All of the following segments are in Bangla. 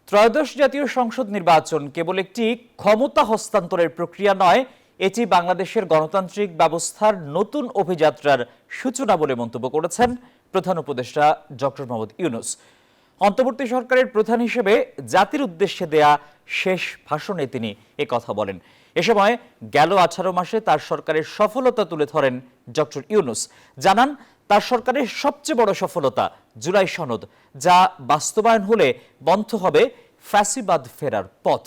ত্রয়োদশ জাতীয় সংসদ নির্বাচন কেবল একটি ক্ষমতা হস্তান্তরের প্রক্রিয়া নয়, এটি বাংলাদেশের গণতান্ত্রিক ব্যবস্থার নতুন অভিযাত্রার সূচনা বলে মন্তব্য করেছেন প্রধান উপদেষ্টা ডক্টর মোহাম্মদ ইউনূস। অন্তর্বর্তী সরকারের প্রধান হিসেবে জাতির উদ্দেশ্যে দেয়া শেষ ভাষণে তিনি একথা বলেন। এ সময় গেল 18 মাসে তার সরকারের সফলতা তুলে ধরেন ডক্টর ইউনূস। জানান, তার সরকারের সবচেয়ে বড় সফলতা জুলাই সনদ, যা বাস্তবায়ন হলে বন্ধ হবে ফ্যাসিবাদ ফেরার পথ।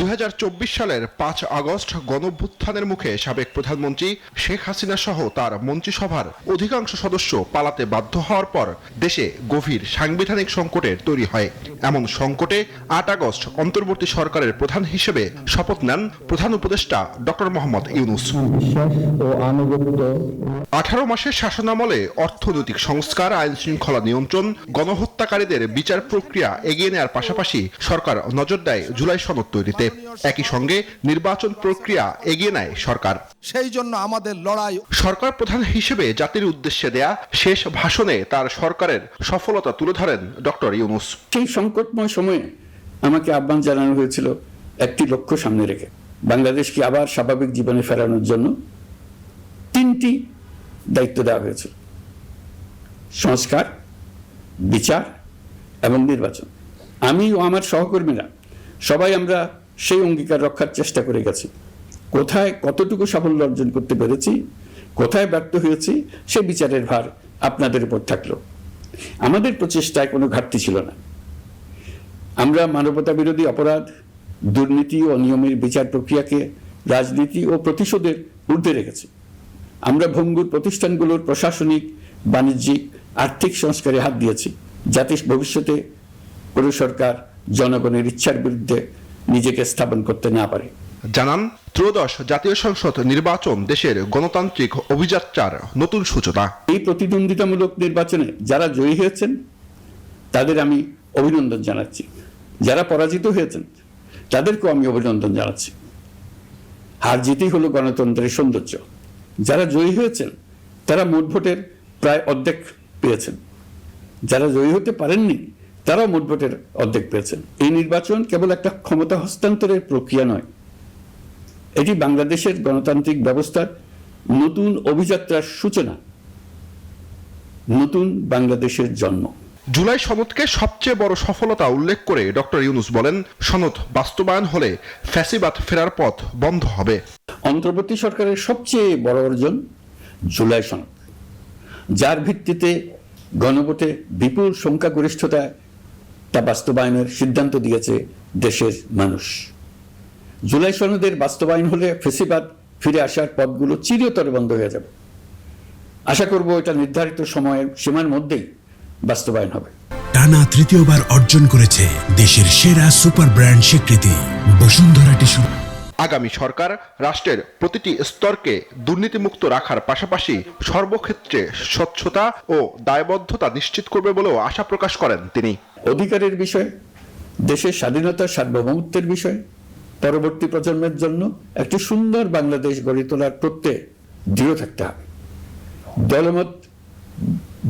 2024 সালের 5 আগস্ট গণঅভ্যুত্থানের মুখে সাবেক প্রধানমন্ত্রী শেখ হাসিনা সহ তার মন্ত্রিসভার অধিকাংশ সদস্য পালাতে বাধ্য হওয়ার পর দেশে গভীর সাংবিধানিক সংকটের তৈরি হয়। এমন সংকটে 8 আগস্ট অন্তর্বর্তী সরকারের প্রধান হিসেবে শপথ নেন প্রধান উপদেষ্টা ডক্টর মোহাম্মদ ইউনূস। 18 মাসের শাসনামলে অর্থনৈতিক সংস্কার, আইন শৃঙ্খলা নিয়ন্ত্রণ, গণহত্যাকারীদের বিচার প্রক্রিয়া এগিয়ে নেওয়ার পাশাপাশি সরকার নজর দেয় জুলাই সনদ তৈরিতে। একই সঙ্গে নির্বাচন প্রক্রিয়া এগিয়ে নেয় সরকার। সেই জন্য আমাদের লড়াই। সরকার প্রধান হিসেবে জাতির উদ্দেশ্যে দেয়া শেষ ভাষণে তার সরকারের সফলতা তুলে ধরেন ডক্টর ইউনূস। সেই সংকটময় সময়ে আমাকে আহ্বান জানানো হয়েছিল একটি লক্ষ্য সামনে রেখে বাংলাদেশকে আবার স্বাভাবিক জীবনে ফেরানোর জন্য 3টি দায়িত্ব দেওয়া হয়েছিল: সংস্কার, বিচার এবং নির্বাচন। আমি ও আমার সহকর্মীরা সবাই আমরা সেই অঙ্গীকার রক্ষার চেষ্টা করে গেছি। কোথায় কতটুকু সাফল্য অর্জন করতে পেরেছি, কোথায় ব্যর্থ হয়েছি, সে বিচারের ভার আপনাদের উপর থাকলো। আমাদের প্রচেষ্টায় কোনো ঘাটতি ছিল না। আমরা মানবতা বিরোধী অপরাধ, দুর্নীতি ও অনিয়মের বিচার প্রক্রিয়াকে রাজনীতি ও প্রতিশোধের ঊর্ধ্বে রেখেছি। আমরা ভঙ্গুর প্রতিষ্ঠানগুলোর প্রশাসনিক, বাণিজ্যিক, আর্থিক সংস্কারে হাত দিয়েছি, যাতে ভবিষ্যতে কোনো সরকার জনগণের ইচ্ছার বিরুদ্ধে নিজেকে স্থাপন করতে না পারে। জানান, ত্রয়োদশ জাতীয় সংসদ নির্বাচন দেশের গণতান্ত্রিক অভিযাত্রার নতুন সূচনা। এই প্রতিদ্বন্দ্বিতামূলক নির্বাচনে যারা জয়ী হয়েছেন তাদের আমি অভিনন্দন জানাচ্ছি। যারা পরাজিত হয়েছেন তাদেরকেও আমি অভিনন্দন জানাচ্ছি। হার জিতই হলো গণতন্ত্রের সৌন্দর্য। যারা জয়ী হয়েছেন তারা মোট ভোটের প্রায় অর্ধেক পেয়েছেন। যারা জয়ী হতে পারেননি তারাও মোট ভোটের অর্ধেক পেয়েছেন। এই নির্বাচন কেবল একটা ক্ষমতা হস্তান্তরের প্রক্রিয়া নয়, এটি বাংলাদেশের গণতান্ত্রিক ব্যবস্থার নতুন অভিযাত্রার সূচনা, নতুন বাংলাদেশের জন্ম। জুলাই সনদকে সবচেয়ে বড় সফলতা উল্লেখ করে ডক্টর ইউনূস বলেন, সনদ বাস্তবায়ন হলে ফ্যাসিবাদ ফেরার পথ বন্ধ হবে। অন্তর্বর্তী সরকারের সবচেয়ে বড় অর্জন জুলাই সনদ, যার ভিত্তিতে গণভোটে বিপুল সংখ্যাগরিষ্ঠতায় তা বাস্তবায়নের সিদ্ধান্ত দিয়েছে দেশের মানুষ। জুলাই সনদের বাস্তবায়ন হলে ফ্যাসিবাদ ফিরে আসার পথগুলো চিরতরে বন্ধ হয়ে যাবে। আশা করব এটা নির্ধারিত সময়ের সীমার মধ্যেই বাস্তবায়ন হবে। টানা তৃতীয়বার অর্জন করেছে দেশের সেরা সুপার ব্র্যান্ড স্বীকৃতি বসুন্ধরা টিস্যু। আগামী সরকার রাষ্ট্রের প্রতিটি স্তরকে দুর্নীতিমুক্ত রাখার পাশাপাশি সর্বক্ষেত্রে স্বচ্ছতা ও দায়বদ্ধতা নিশ্চিত করবে বলেও আশা প্রকাশ করেন তিনি। অধিকারের বিষয়, দেশের স্বাধীনতা, সার্বভৌমত্বের বিষয়, পরবর্তী প্রজন্মের জন্য একটি সুন্দর বাংলাদেশ গড়ে তোলার প্রত্যয়ে দৃঢ় থাকতে হবে। দলমত,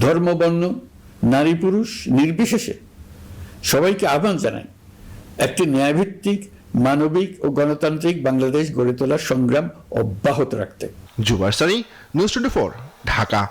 ধর্ম, বর্ণ, নারী পুরুষ নির্বিশেষে সবাইকে আহ্বান জানায় একটি ন্যায়ভিত্তিক, মানবিক ও গণতান্ত্রিক বাংলাদেশ গড়ে তোলার সংগ্রাম অব্যাহত রাখতে। জুবাইর সানি, নিউজ 24, ঢাকা।